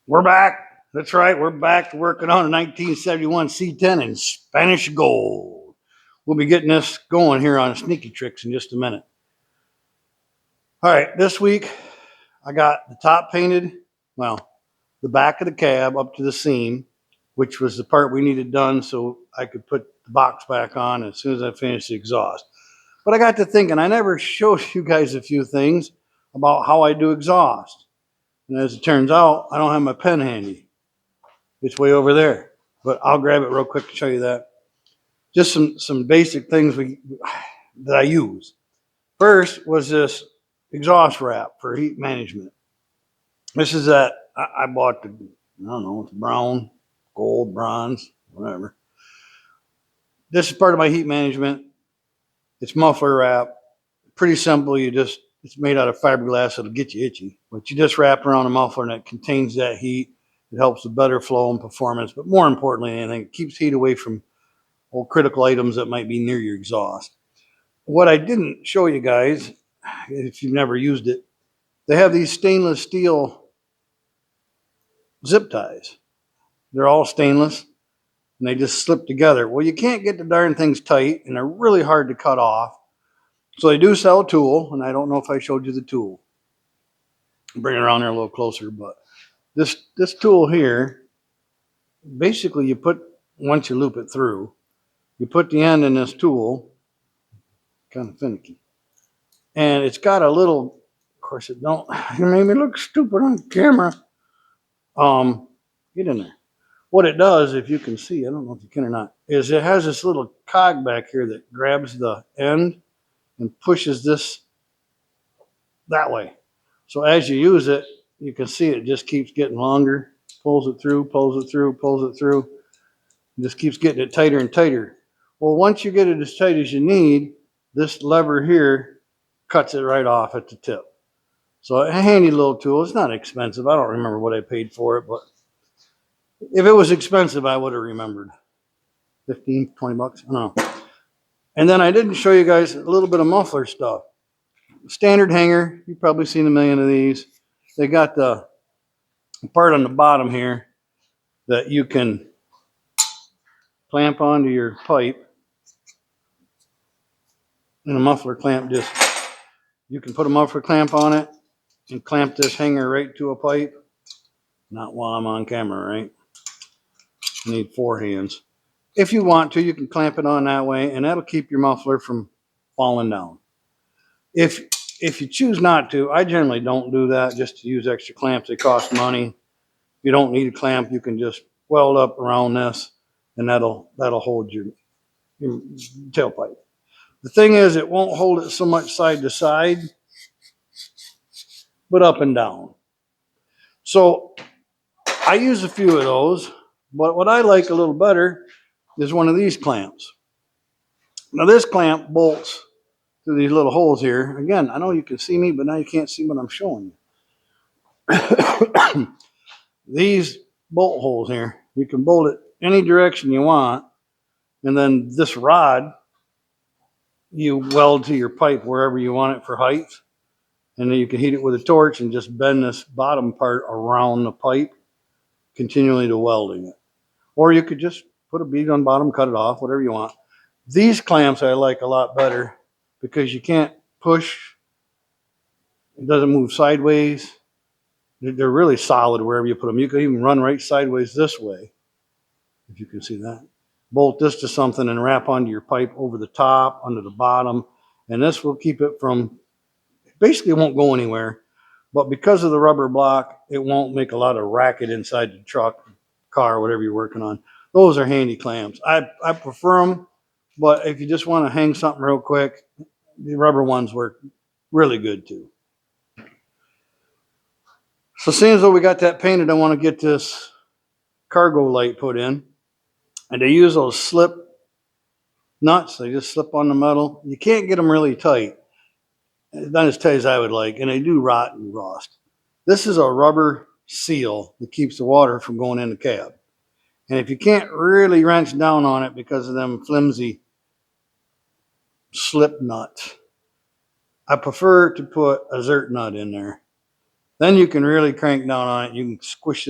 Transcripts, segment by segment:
We're back. That's right. We're back to working on a 1971 C10 in Spanish gold. We'll be getting this going here on Sneaky Tricks in just a minute. All right, this week I got the top painted, well, the back of the cab up to the seam, which was the part we needed done so I could put the box back on as soon as I finished the exhaust. But I got to thinking, I never showed you guys a few things about how I do exhaust. And as it turns out, I don't have my pen handy. It's way over there, but I'll grab it real quick to show you that. Just some basic things that I use. First was this exhaust wrap for heat management. This is that I bought the, I don't know, it's brown, gold, bronze, whatever. This is part of my heat management. It's muffler wrap. Pretty simple. It's made out of fiberglass. It'll get you itchy, but you just wrap around a muffler and it contains that heat. It helps with better flow and performance, but more importantly than anything, it keeps heat away from critical items that might be near your exhaust. What I didn't show you guys, if you've never used it, they have these stainless steel zip ties. They're all stainless and they just slip together. Well, you can't get the darn things tight and they're really hard to cut off. So they do sell a tool, and I don't know if I showed you the tool. I'll bring it around there a little closer, but this tool here, basically once you loop it through, you put the end in this tool, kind of finicky. And it's got a little, of course it made me look stupid on camera. Get in there. What it does, if you can see, I don't know if you can or not, is it has this little cog back here that grabs the end and pushes this that way. So as you use it, you can see it just keeps getting longer, pulls it through, pulls it through, pulls it through, and just keeps getting it tighter and tighter. Well, once you get it as tight as you need, this lever here cuts it right off at the tip. So a handy little tool. It's not expensive. I don't remember what I paid for it, but if it was expensive, I would have remembered. 15, 20 bucks, I don't know. And then I didn't show you guys a little bit of muffler stuff. Standard hanger, you've probably seen a million of these. They got the part on the bottom here that you can clamp onto your pipe. And a muffler clamp you can put a muffler clamp on it and clamp this hanger right to a pipe. Not while I'm on camera, right? You need 4 hands. If you want to, you can clamp it on that way, and that'll keep your muffler from falling down. If you choose not to, I generally don't do that just to use extra clamps. They cost money. If you don't need a clamp, you can just weld up around this, and that'll hold your tailpipe. The thing is, it won't hold it so much side to side, but up and down. So I use a few of those, but what I like a little better is one of these clamps. Now this clamp bolts through these little holes here. Again, I know you can see me, but now you can't see what I'm showing you. These bolt holes here, you can bolt it any direction you want, and then this rod, you weld to your pipe wherever you want it for height, and then you can heat it with a torch and just bend this bottom part around the pipe, continually to welding it. Or you could just put a bead on bottom, cut it off, whatever you want. These clamps I like a lot better because you can't push. It doesn't move sideways. They're really solid wherever you put them. You can even run right sideways this way, if you can see that. Bolt this to something and wrap onto your pipe over the top, under the bottom, and this will keep it from, basically it won't go anywhere, but because of the rubber block, it won't make a lot of racket inside the truck, car, whatever you're working on. Those are handy clamps. I prefer them, but if you just want to hang something real quick, the rubber ones work really good too. So seeing as though we got that painted, I want to get this cargo light put in. And they use those slip nuts. They just slip on the metal. You can't get them really tight. Not as tight as I would like. And they do rot and rust. This is a rubber seal that keeps the water from going in the cab. And if you can't really wrench down on it because of them flimsy slip nuts, I prefer to put a Zert nut in there. Then you can really crank down on it. You can squish,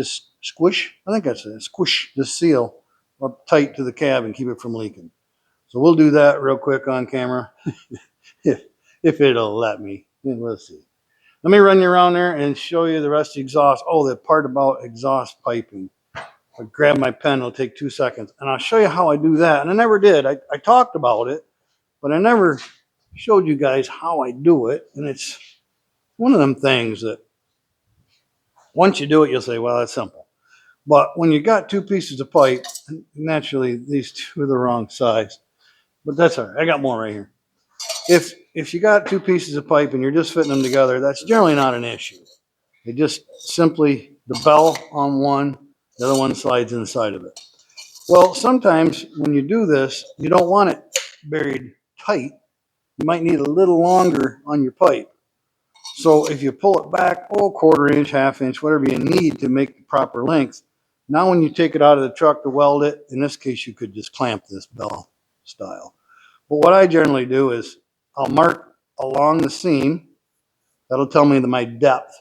I think that's it, squish the seal up tight to the cab and keep it from leaking. So we'll do that real quick on camera if, if it'll let me. We'll see. Let me run you around there and show you the rest of the exhaust. Oh, the part about exhaust piping. I'll grab my pen, it'll take 2 seconds. And I'll show you how I do that. And I never did. I talked about it, but I never showed you guys how I do it. And it's one of them things that once you do it, you'll say, well, that's simple. But when you got two pieces of pipe, naturally these two are the wrong size. But that's all right. I got more right here. If you got two pieces of pipe and you're just fitting them together, that's generally not an issue. They just simply, the bell on one, the other one slides inside of it. Well, sometimes when you do this, you don't want it buried tight. You might need a little longer on your pipe. So if you pull it back, quarter inch, half inch, whatever you need to make the proper length. Now when you take it out of the truck to weld it, in this case, you could just clamp this bell style. But what I generally do is I'll mark along the seam. That'll tell me my depth.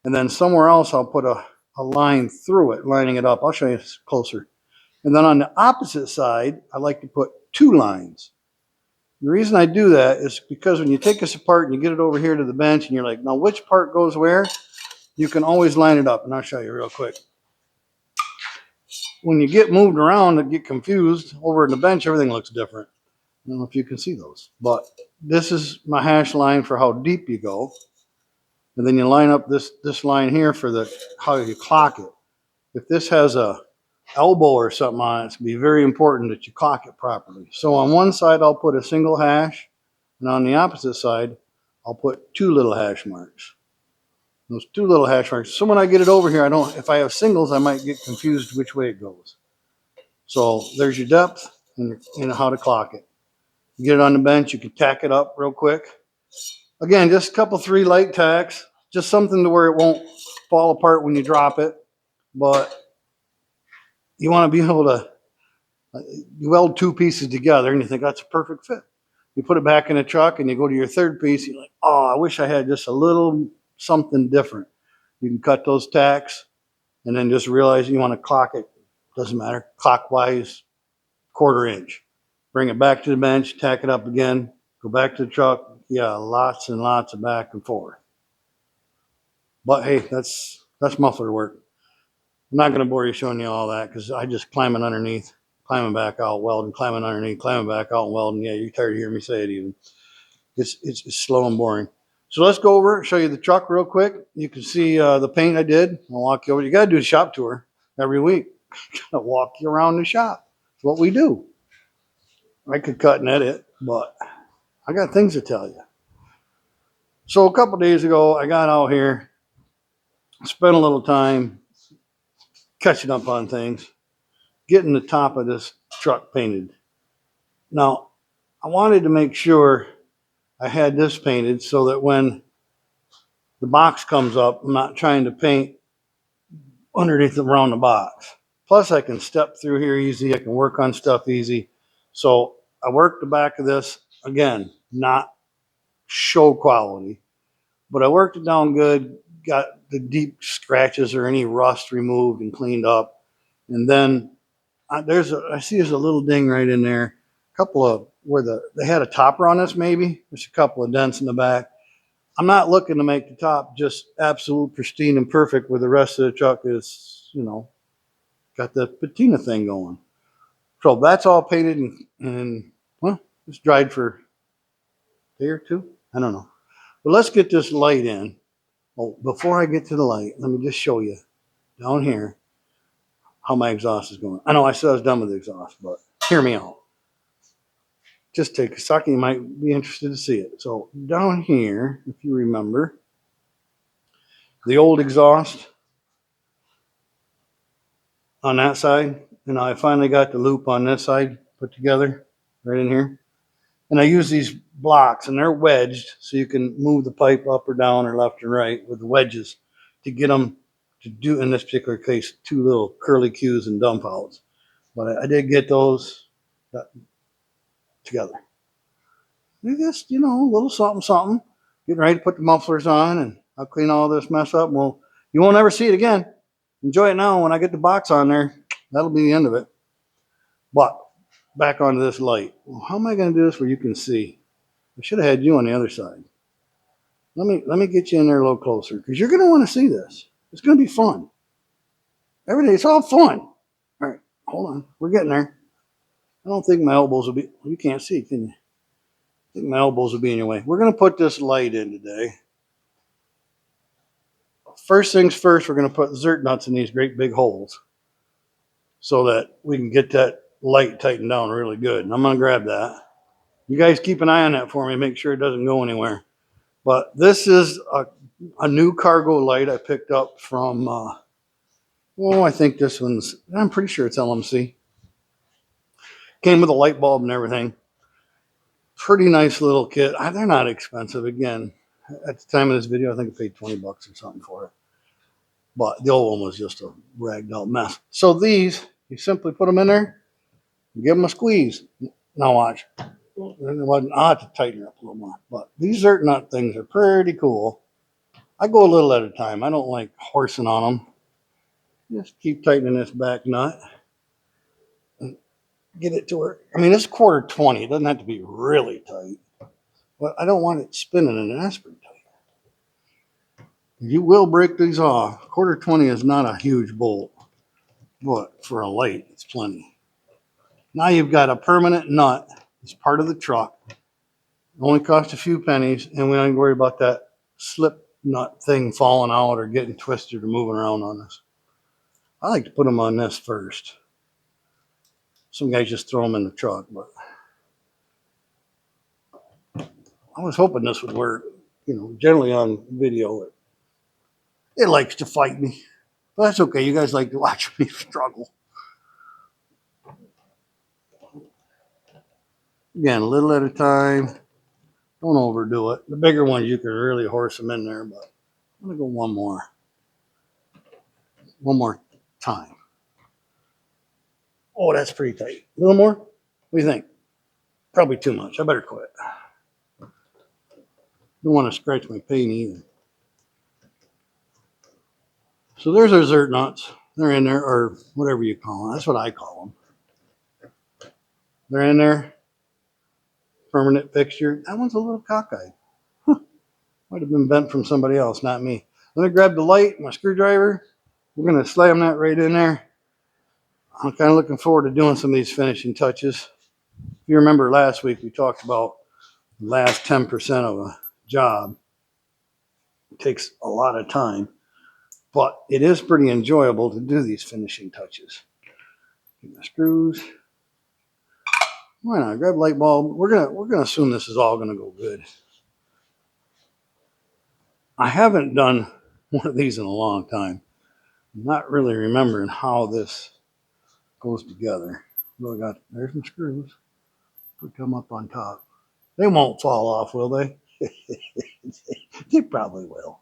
And then somewhere else, I'll put a line through it, lining it up. I'll show you closer. And then on the opposite side, I like to put two lines. The reason I do that is because when you take this apart and you get it over here to the bench and you're like, now which part goes where? You can always line it up. And I'll show you real quick. When you get moved around and get confused, over in the bench, everything looks different. I don't know if you can see those, but this is my hash line for how deep you go. And then you line up this line here for how you clock it. If this has a elbow or something on it, it's going to be very important that you clock it properly. So on one side, I'll put a single hash, and on the opposite side, I'll put two little hash marks. Those two little hash marks. So when I get it over here, if I have singles, I might get confused which way it goes. So there's your depth and how to clock it. You get it on the bench, you can tack it up real quick. Again, just a couple, 3 light tacks, just something to where it won't fall apart when you drop it. But you want to be able to, you weld two pieces together and you think that's a perfect fit. You put it back in the truck and you go to your third piece. You're like, oh, I wish I had just a little something different. You can cut those tacks and then just realize you want to clock it. Doesn't matter. Clockwise, quarter inch. Bring it back to the bench, tack it up again, go back to the truck. Yeah, lots and lots of back and forth. But hey, that's muffler work. I'm not going to bore you showing you all that because I just climbing underneath, climbing back out, welding, climbing underneath, climbing back out, and welding. Yeah, you're tired of hearing me say it even. It's slow and boring. So let's go over, show you the truck real quick. You can see the paint I did. I'll walk you over. You got to do a shop tour every week. Got to walk you around the shop. It's what we do. I could cut and edit, but I got things to tell you. So a couple days ago, I got out here, spent a little time catching up on things, getting the top of this truck painted. Now, I wanted to make sure I had this painted so that when the box comes up, I'm not trying to paint underneath around the box. Plus, I can step through here easy. I can work on stuff easy. So I worked the back of this, again, not show quality, but I worked it down good, got the deep scratches or any rust removed and cleaned up. And then I see there's a little ding right in there. A couple of where they had a topper on this, maybe. There's a couple of dents in the back. I'm not looking to make the top just absolute pristine and perfect where the rest of the truck is, got the patina thing going. So that's all painted and well, it's dried for a day or two. I don't know. But let's get this light in. Oh, before I get to the light, let me just show you down here how my exhaust is going. I know I said I was done with the exhaust, but hear me out. Just take a second. You might be interested to see it. So down here, if you remember, the old exhaust on that side, and I finally got the loop on this side put together right in here. And I use these blocks, and they're wedged, so you can move the pipe up or down or left or right with the wedges to get them to do, in this particular case, 2 little curly Qs and dump outs. But I did get those together. Just, a little something, something. Getting ready to put the mufflers on, and I'll clean all this mess up. Well, you won't ever see it again. Enjoy it now. When I get the box on there, that'll be the end of it. But back onto this light. Well, how am I going to do this where you can see? I should have had you on the other side. Let me get you in there a little closer because you're going to want to see this. It's going to be fun. Every day, it's all fun. All right, hold on. We're getting there. I don't think my elbows will be, you can't see, can you? I think my elbows will be in your way. We're going to put this light in today. First things first, we're going to put zert nuts in these great big holes so that we can get that light tightened down really good. And I'm going to grab that. You guys keep an eye on that for me. Make sure it doesn't go anywhere. But this is a new cargo light I picked up from, I think this one's, I'm pretty sure it's LMC. Came with a light bulb and everything. Pretty nice little kit. They're not expensive. Again, at the time of this video, I think I paid $20 or something for it. But the old one was just a ragged out mess. So these, you simply put them in there, give them a squeeze. Now watch. I'll have to tighten it up a little more. But these zert nut things are pretty cool. I go a little at a time. I don't like horsing on them. Just keep tightening this back nut. And get it to where, I mean, it's 1/4 20. It doesn't have to be really tight. But I don't want it spinning in an aspirin tight. You will break these off. 1/4 20 is not a huge bolt. But for a light, it's plenty. Now you've got a permanent nut. It's part of the truck. It only costs a few pennies, and we don't have to worry about that slip nut thing falling out or getting twisted or moving around on us. I like to put them on this first. Some guys just throw them in the truck, but I was hoping this would work. You know, generally on video, it likes to fight me. But that's okay. You guys like to watch me struggle. Again, a little at a time. Don't overdo it. The bigger ones, you can really horse them in there, but I'm going to go one more. One more time. Oh, that's pretty tight. A little more? What do you think? Probably too much. I better quit. Don't want to scratch my paint either. So there's our zert nuts. They're in there, or whatever you call them. That's what I call them. They're in there. Permanent fixture. That one's a little cockeyed. Might have been bent from somebody else, not me. Let me grab the light, my screwdriver. We're going to slam that right in there. I'm kind of looking forward to doing some of these finishing touches. If you remember last week, we talked about the last 10% of a job. It takes a lot of time, but it is pretty enjoyable to do these finishing touches. Get my screws. Why not? Grab light bulb. We're gonna assume this is all gonna go good. I haven't done one of these in a long time. I'm not really remembering how this goes together. Well, there's some screws. Put them up on top. They won't fall off, will they? They probably will.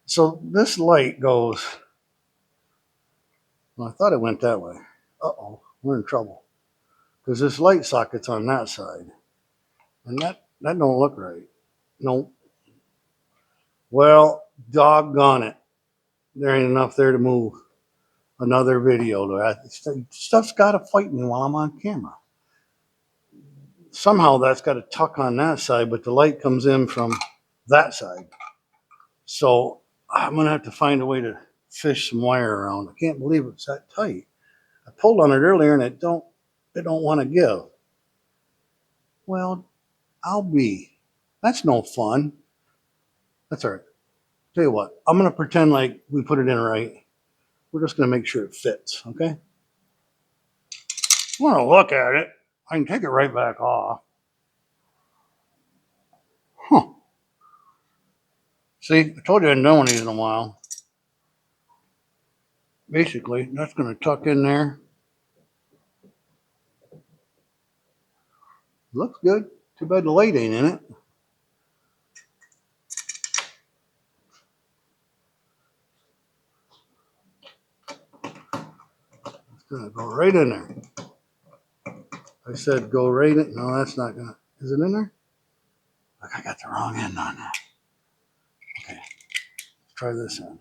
So this light goes. Well, I thought it went that way. Uh-oh, we're in trouble. Because this light socket's on that side. And that don't look right. Nope. Well, doggone it. There ain't enough there to move another video. Stuff's got to fight me while I'm on camera. Somehow that's got to tuck on that side, but the light comes in from that side. So I'm going to have to find a way to fish some wire around. I can't believe it's that tight. I pulled on it earlier and it don't want to give. Well, that's no fun. That's all right. Tell you what, I'm going to pretend like we put it in right. We're just going to make sure it fits, okay? I want to look at it. I can take it right back off. Huh. See, I told you I hadn't done one of these in a while. Basically, that's going to tuck in there. Looks good. Too bad the light ain't in it. It's going to go right in there. I said go right in. No, that's not going to. Is it in there? Look, I got the wrong end on that. Okay. try this on.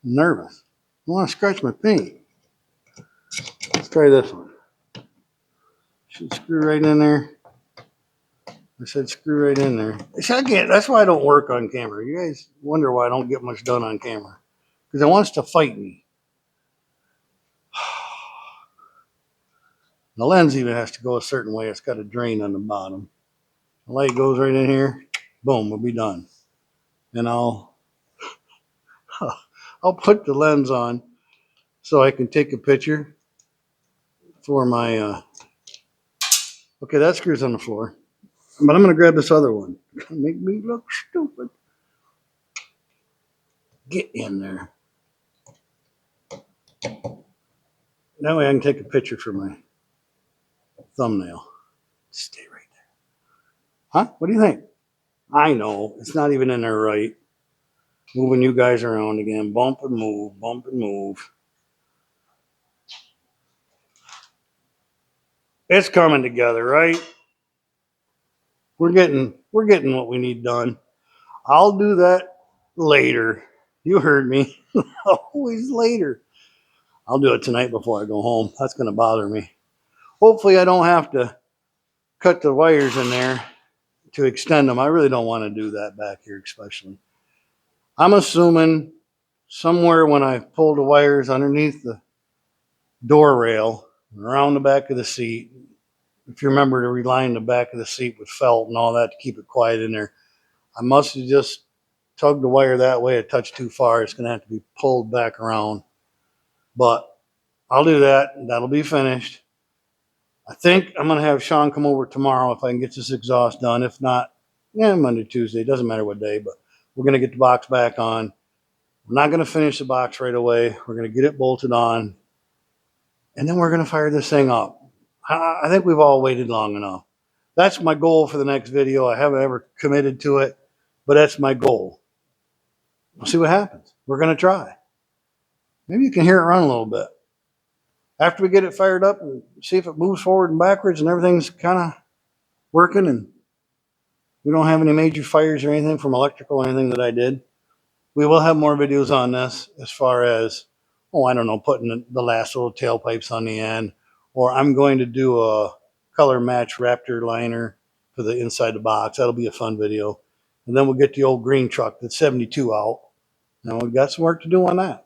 I'm nervous. I want to scratch my paint. Let's try this one. Should screw right in there. I said screw right in there. See, I can't, that's why I don't work on camera. You guys wonder why I don't get much done on camera. Because it wants to fight me. The lens even has to go a certain way. It's got a drain on the bottom. The light goes right in here. Boom, we'll be done. And I'll put the lens on so I can take a picture for my, okay, that screws on the floor. But I'm going to grab this other one. Make me look stupid. Get in there. That way I can take a picture for my thumbnail. Stay right there. Huh? What do you think? I know. It's not even in there right. Moving you guys around again. Bump and move. Bump and move. It's coming together, right? We're getting what we need done. I'll do that later. You heard me. Always later. I'll do it tonight before I go home. That's going to bother me. Hopefully I don't have to cut the wires in there to extend them. I really don't want to do that back here especially. I'm assuming somewhere when I pull the wires underneath the door rail around the back of the seat, if you remember to reline the back of the seat with felt and all that to keep it quiet in there, I must have just tugged the wire that way a touch too far. It's going to have to be pulled back around. But I'll do that. That'll be finished. I think I'm going to have Sean come over tomorrow if I can get this exhaust done. If not, yeah, Monday, Tuesday. It doesn't matter what day, but we're going to get the box back on. We're not going to finish the box right away. We're going to get it bolted on. And then we're going to fire this thing up. I think we've all waited long enough. That's my goal for the next video. I haven't ever committed to it, but that's my goal. We'll see what happens. We're going to try. Maybe you can hear it run a little bit. After we get it fired up and see if it moves forward and backwards and everything's kind of working and we don't have any major fires or anything from electrical or anything that I did, we will have more videos on this as far as, I don't know, putting the last little tailpipes on the end, or I'm going to do a color match Raptor liner for the inside the box. That'll be a fun video. And then we'll get the old green truck that's 72 out. And we've got some work to do on that.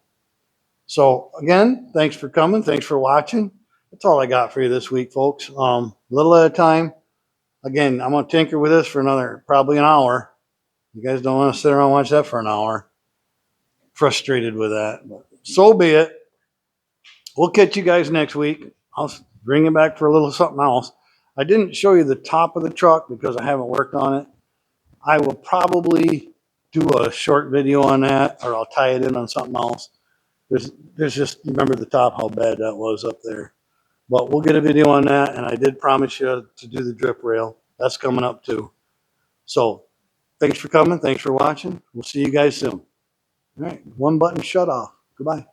So again, thanks for coming. Thanks for watching. That's all I got for you this week, folks. A little at a time. Again, I'm going to tinker with this for probably an hour. You guys don't want to sit around and watch that for an hour. Frustrated with that. But so be it. We'll catch you guys next week. I'll bring it back for a little something else. I didn't show you the top of the truck because I haven't worked on it. I will probably do a short video on that, or I'll tie it in on something else. There's just, remember the top, how bad that was up there. But we'll get a video on that, and I did promise you to do the drip rail. That's coming up too. So thanks for coming. Thanks for watching. We'll see you guys soon. All right, one button shut off. Goodbye.